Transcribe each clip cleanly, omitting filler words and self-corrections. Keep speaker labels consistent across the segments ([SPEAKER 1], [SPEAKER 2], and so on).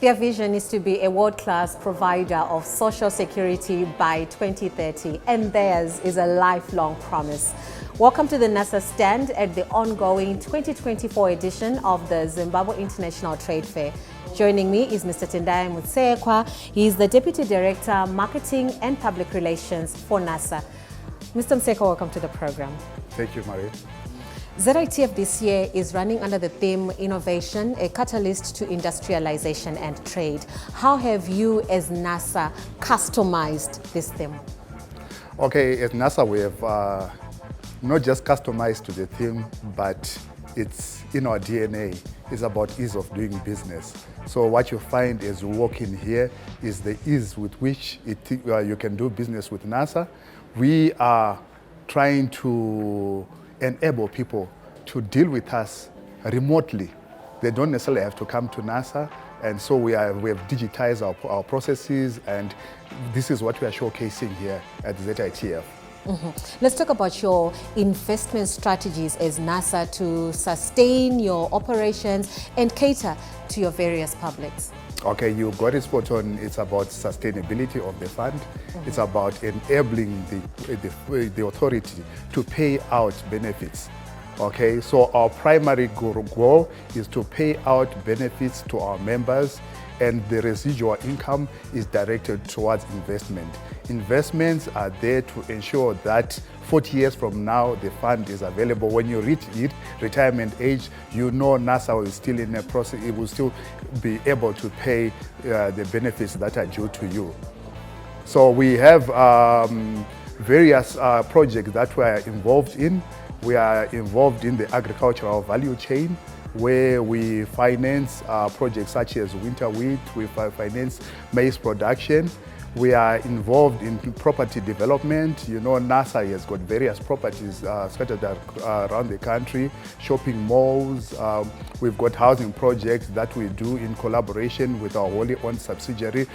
[SPEAKER 1] Their vision is to be a world-class provider of social security by 2030, and theirs is a lifelong promise. Welcome to the NSSA stand at the ongoing 2024 edition of the Zimbabwe International Trade Fair. Joining me is Mr. Tendai Mutsekwa. He is the Deputy Director, Marketing and Public Relations for NSSA. Mr. Mutsekwa, welcome to the program.
[SPEAKER 2] Thank you, Marie.
[SPEAKER 1] ZITF this year is running under the theme Innovation, a Catalyst to Industrialization and Trade. How have you as NSSA customized this theme?
[SPEAKER 2] Okay, at NSSA we have not just customized to the theme, but it's in our DNA. It's about ease of doing business. So what you find as you walk in here is the ease with which you can do business with NSSA. We are trying to enable people to deal with us remotely. They don't necessarily have to come to NSSA, and so we have digitized our processes, and this is what we are showcasing here at ZITF.
[SPEAKER 1] Let's talk about your investment strategies as NSSA to sustain your operations and cater to your various publics.
[SPEAKER 2] Okay, you got it spot on. It's about sustainability of the fund. It's about enabling the authority to pay out benefits. Okay, so our primary goal is to pay out benefits to our members, and the residual income is directed towards investment. Investments are there to ensure that 40 years from now, the fund is available. When you reach retirement age, you know NSSA is still in a process. It will still be able to pay the benefits that are due to you. So we have various projects that we are involved in. We are involved in the agricultural value chain, where we finance projects such as winter wheat, we finance maize production. We are involved in property development. You know, NSSA has got various properties scattered around the country, shopping malls. We've got housing projects that we do in collaboration with our wholly owned subsidiary,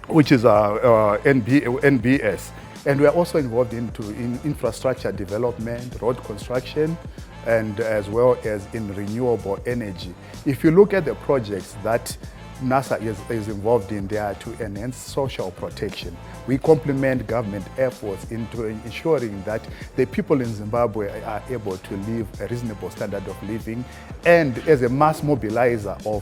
[SPEAKER 2] which is NBS. And we are also involved in infrastructure development, road construction, and as well as in renewable energy. If you look at the projects that NSSA is involved in, they are to enhance social protection. We complement government efforts into ensuring that the people in Zimbabwe are able to live a reasonable standard of living, and as a mass mobilizer of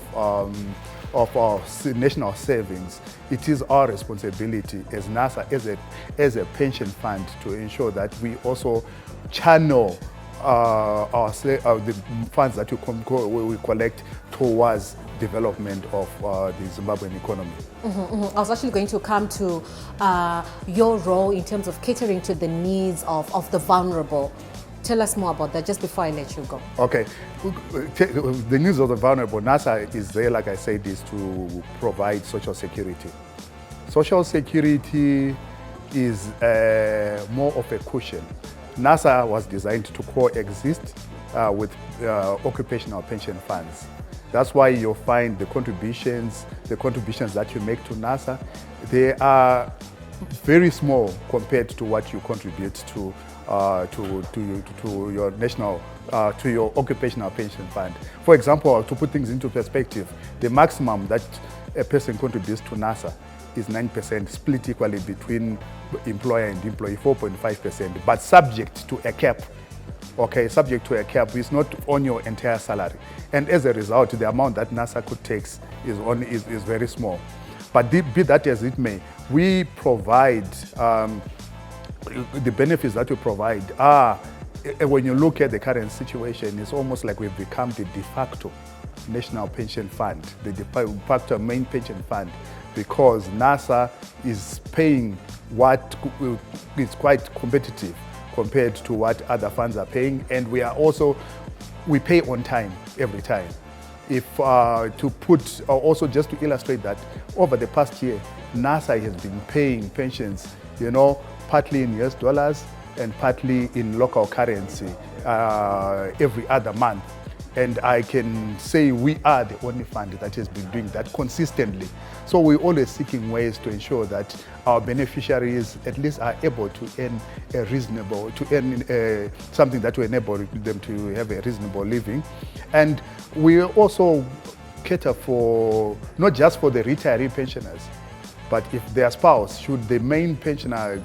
[SPEAKER 2] our national savings, it is our responsibility as NSSA, as a pension fund, to ensure that we also channel the funds that we collect towards development of the Zimbabwean economy.
[SPEAKER 1] I was actually going to come to your role in terms of catering to the needs of the vulnerable. Tell us more about that just before I let you go.
[SPEAKER 2] Okay, the needs of the vulnerable, NSSA is there, like I said, is to provide social security. Social security is more of a cushion. NSSA was designed to coexist with occupational pension funds. That's why you'll find the contributions that you make to NSSA, they are very small compared to what you contribute to your national, to your occupational pension fund. For example, to put things into perspective, the maximum that a person contributes to NSSA is 9%, split equally between employer and employee, 4.5%, but subject to a cap. Okay, subject to a cap is not on your entire salary. And as a result, the amount that NSSA could take is very small. But be that as it may, we provide, the benefits that we provide are, when you look at the current situation, it's almost like we've become the de facto national pension fund, the de facto main pension fund, because NSSA is paying what is quite competitive compared to what other funds are paying, and we pay on time every time. If to put, also just to illustrate that, over the past year, NSSA has been paying pensions, you know, partly in US dollars and partly in local currency every other month. And I can say we are the only fund that has been doing that consistently. So we're always seeking ways to ensure that our beneficiaries at least are able to earn something that will enable them to have a reasonable living. And we also cater for, not just for the retiree pensioners, but if their spouse, should the main pensioner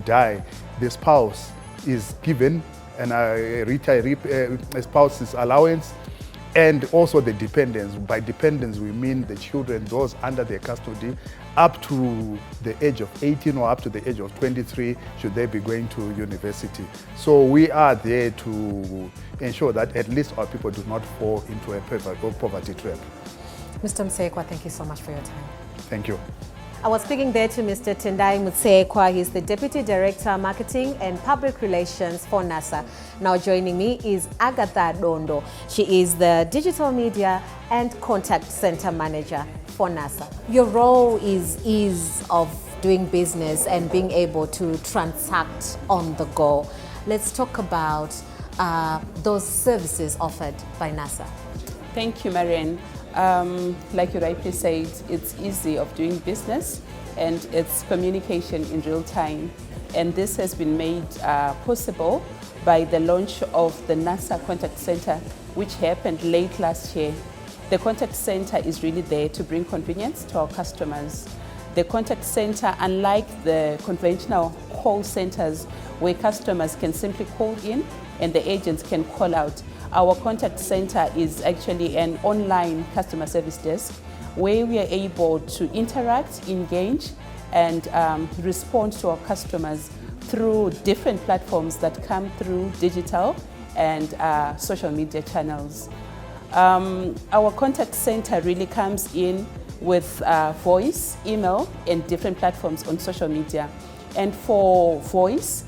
[SPEAKER 2] die, the spouse is given a retiree spouse's allowance, and also the dependents. By dependents, we mean the children, those under their custody, up to the age of 18 or up to the age of 23, should they be going to university. So we are there to ensure that at least our people do not fall into a poverty trap.
[SPEAKER 1] Mr. Msekwa, thank you so much for your time.
[SPEAKER 2] Thank you.
[SPEAKER 1] I was speaking there to Mr. Tendai Mutsekwa. He's the Deputy Director, Marketing and Public Relations for NSSA. Now joining me is Agatha Dondo. She is the Digital Media and Contact Center Manager for NSSA. Your role is ease of doing business and being able to transact on the go. Let's talk about those services offered by NSSA.
[SPEAKER 3] Thank you, Marianne. Like you rightly said, it's easy of doing business and it's communication in real time. And this has been made possible by the launch of the NSSA Contact Center, which happened late last year. The Contact Center is really there to bring convenience to our customers. The Contact Center, unlike the conventional call centers where customers can simply call in and the agents can call out, our Contact Center is actually an online customer service desk where we are able to interact, engage, and respond to our customers through different platforms that come through digital and social media channels. Our Contact Center really comes in with voice, email, and different platforms on social media. And for voice,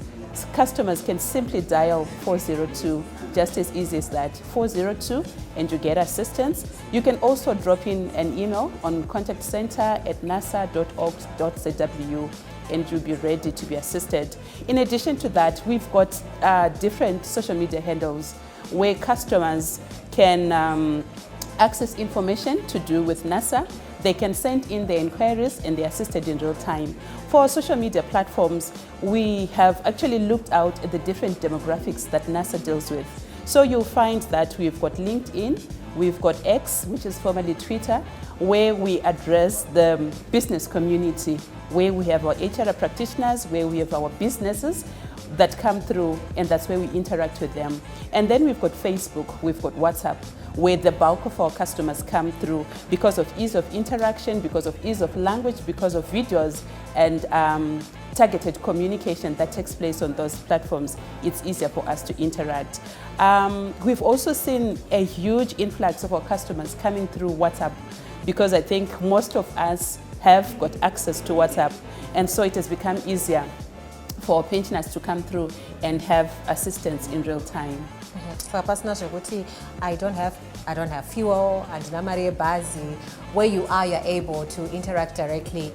[SPEAKER 3] customers can simply dial 402, just as easy as that, 402, and you get assistance. You can also drop in an email on contactcenter@nasa.org.zw and you'll be ready to be assisted. In addition to that, we've got different social media handles where customers can access information to do with NSSA. They can send in their inquiries and they're assisted in real time. For our social media platforms, we have actually looked out at the different demographics that NSSA deals with. So you'll find that we've got LinkedIn, we've got X, which is formerly Twitter, where we address the business community, where we have our HR practitioners, where we have our businesses that come through, and that's where we interact with them. And then we've got Facebook, we've got WhatsApp, where the bulk of our customers come through because of ease of interaction, because of ease of language, because of videos and targeted communication that takes place on those platforms. It's easier for us to interact. We've also seen a huge influx of our customers coming through WhatsApp because I think most of us have got access to WhatsApp, and so it has become easier for pensioners to come through and have assistance in real time.
[SPEAKER 1] For personal I don't have fuel and namare bazi. Where you are, you're able to interact directly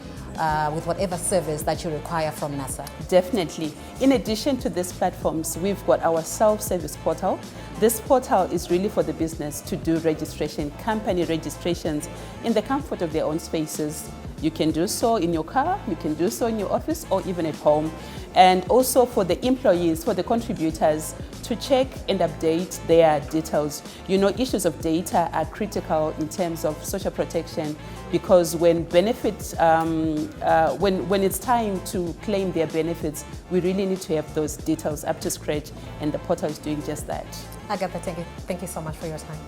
[SPEAKER 1] with whatever service that you require from NSSA.
[SPEAKER 3] Definitely. In addition to these platforms, we've got our self-service portal. This portal is really for the business to do registration, company registrations in the comfort of their own spaces. You can do so in your car, you can do so in your office or even at home. And also for the employees, for the contributors, to check and update their details. You know, issues of data are critical in terms of social protection because when benefits, when it's time to claim their benefits, we really need to have those details up to scratch, and the portal is doing just that.
[SPEAKER 1] Agatha, thank you so much for your time.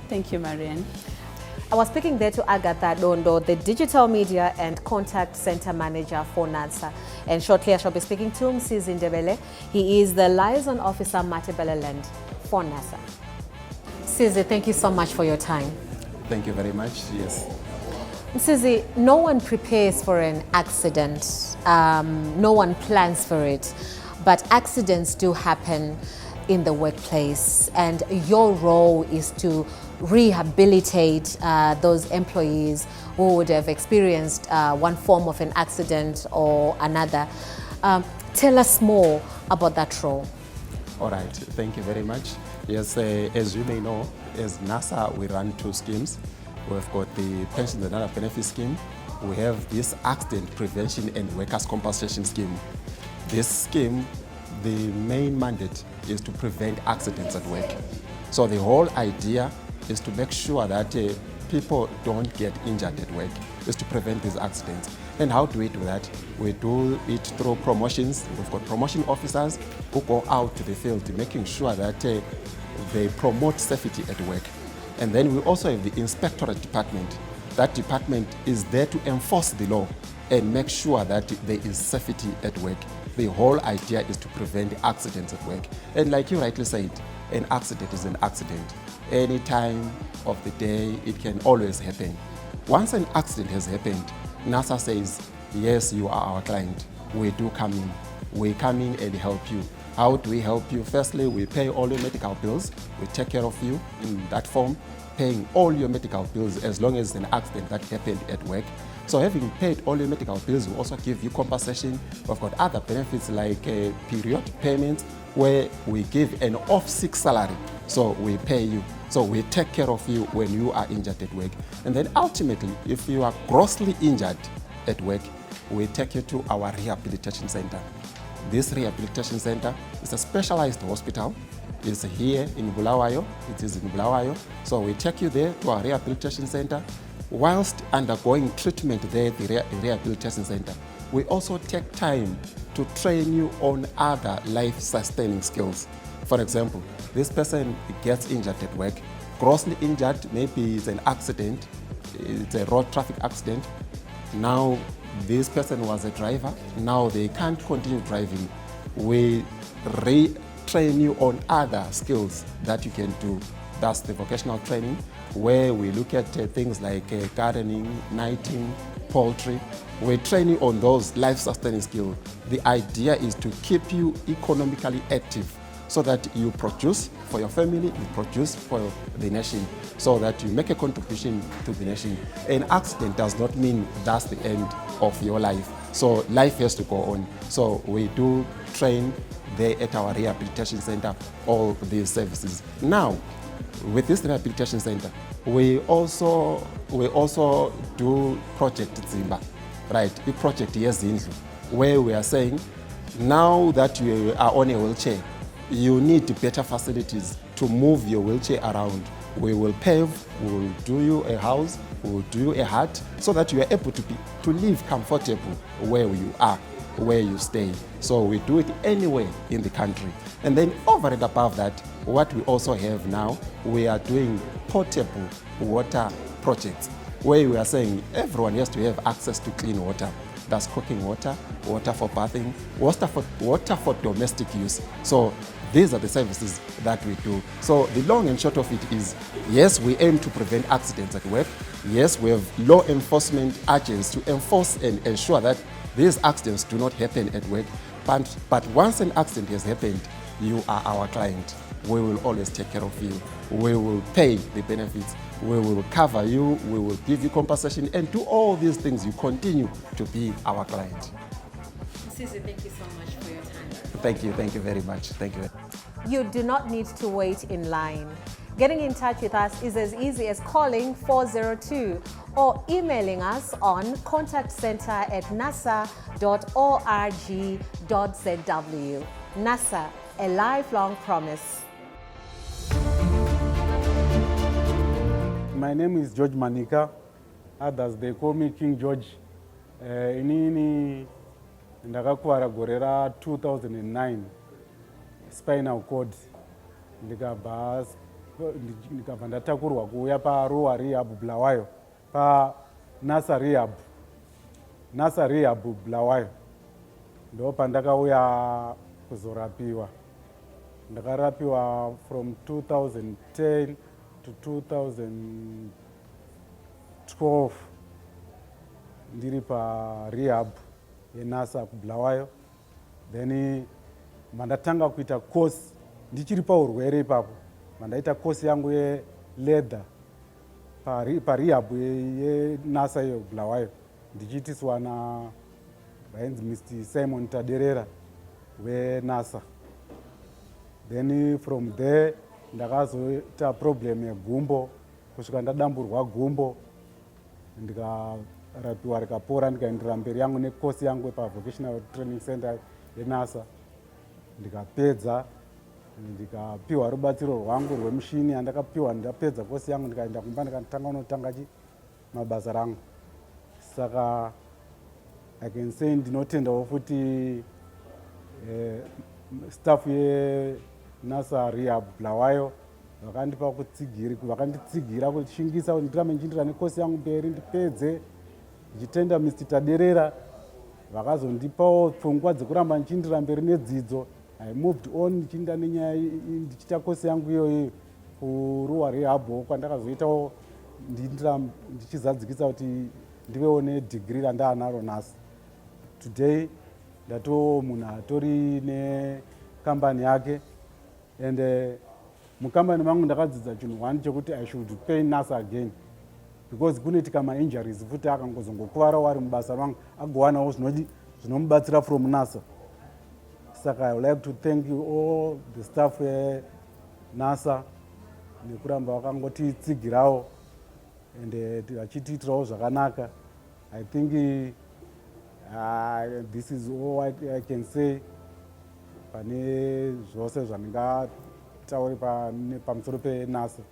[SPEAKER 3] Thank you, Marianne.
[SPEAKER 1] I was speaking there to Agatha Dondo, the Digital Media and Contact Center Manager for NSSA. And shortly I shall be speaking to Msizi Ndebele. He is the Liaison Officer, Matabeleland for NSSA. Msizi, thank you so much for your time.
[SPEAKER 4] Thank you very much, yes.
[SPEAKER 1] Msizi, no one prepares for an accident. No one plans for it. But accidents do happen in the workplace, and your role is to rehabilitate those employees who would have experienced one form of an accident or another. Tell us more about that role.
[SPEAKER 4] All right, thank you very much. Yes, as you may know, as NSSA, we run two schemes. We've got the Pensions and Other Benefits Scheme. We have this Accident Prevention and Workers' Compensation Scheme. This scheme, the main mandate is to prevent accidents at work. So the whole idea is to make sure that people don't get injured at work, is to prevent these accidents. And how do we do that? We do it through promotions. We've got promotion officers who go out to the field, making sure that they promote safety at work. And then we also have the inspectorate department. That department is there to enforce the law and make sure that there is safety at work. The whole idea is to prevent accidents at work. And like you rightly said, an accident is an accident. Any time of the day, it can always happen. Once an accident has happened, NSSA says, yes, you are our client. We do come in. We come in and help you. How do we help you? Firstly, we pay all your medical bills. We take care of you in that form, paying all your medical bills as long as an accident that happened at work. So having paid all your medical bills, we also give you compensation. We've got other benefits like period payments, where we give an off-sick salary. So we pay you. So we take care of you when you are injured at work. And then ultimately, if you are grossly injured at work, we take you to our rehabilitation center. This rehabilitation center is a specialized hospital. It's here in Bulawayo. It is in Bulawayo. So we take you there to our rehabilitation center. Whilst undergoing treatment there at the rehabilitation center, we also take time to train you on other life-sustaining skills. For example, this person gets injured at work, grossly injured, maybe it's an accident, it's a road traffic accident. Now, this person was a driver, now they can't continue driving. We retrain you on other skills that you can do. That's the vocational training, where we look at things like gardening, knitting, poultry. We train you on those life-sustaining skills. The idea is to keep you economically active so that you produce for your family, you produce for the nation, so that you make a contribution to the nation. An accident does not mean that's the end of your life. So life has to go on. So we do train there at our rehabilitation center all these services. Now, with this rehabilitation center, we also do Project Zimba, right? A project Yezindlu, where we are saying, now that you are on a wheelchair, you need better facilities to move your wheelchair around. We will pave, we will do you a house, we will do you a hut, so that you are able to live comfortable where you are, where you stay. So we do it anywhere in the country. And then over and above that, what we also have now, we are doing portable water projects, where we are saying everyone has to have access to clean water. That's cooking water, water for bathing, water for domestic use. So these are the services that we do. So the long and short of it is, yes, we aim to prevent accidents at work. Yes, we have law enforcement agents to enforce and ensure that these accidents do not happen at work. But once an accident has happened, you are our client. We will always take care of you. We will pay the benefits. We will cover you. We will give you compensation and do all these things. You continue to be our client.
[SPEAKER 1] Susie, thank you so much for your time.
[SPEAKER 4] Thank you very much. Thank you.
[SPEAKER 1] You do not need to wait in line. Getting in touch with us is as easy as calling 402 or emailing us on contactcenter@nasa.org.zw. NASA, a lifelong promise.
[SPEAKER 5] My name is George Manika. Others they call me King George. Inini ndakakuwara gore ra 2009 spinal cord. Ndikabva ndatakurwa kuuya paRoa Rehab Bulawayo, pa NSSA Rehab Bulawayo. Ndo pandakauya kuzorapiwa. Ndakarapiwa from 2010 to 2012 ndiri pa rehab yeNSSA kuBulawayo. Then mandatanga kuita course ndichiri paurwere ipapo. Mandaita course yangu yeLeather pa rehab yeNSSA yo Bulawayo, ndichiitiswa na vainzi Mr. Simon Taderera weNSSA. Then from there ndakazoita problem yegumbo, kusvika ndadamburwa gumbo, ndikarapiwa rikapora, ndikaendera mberi yangu necourse yangu pa vocational training center yeNSSA. Ndikapedza, ndikapiwa rubatsiro rwangu rwemushini yandakapiwa ndapedza kosi yangu ndikaenda kumba ndikatanga unotanga mabasa rangu. Saka I can say ndinotendawo futi staff yeNSSA rehab Bulawayo vakanditsigira kushingisa kuti ndirambe ndichiendera nekosi yangu mberi ndipedze ndichitenda Mr. Taderera vakazondipawo pfungwa dzekuramba ndichiendera mberi nedzidzo. I moved on ndichienda nenyaya ndichiita kosi yangu iyoyo kuruwa rehab kwandakazoitawo ndichizadzikisa kuti ndivewo nedegree randaanaro nhasi. Today ndato munhu atori nekambani yake and mukambani mangu ndakadzidza chinhu one chekuti I should pay NSSA again because kunoitika mainjuries futi akangozongokuvarawo ari mubasa mangu agowanawo zvinomubatsira from NSSA. Saka I would like to thank you all the staff NSSA nekuramba vakangotitsigirawo and vachitiitirawo zvakanaka. I think this is all I can say pane zvose zvandingataura pamusoro peNSSA.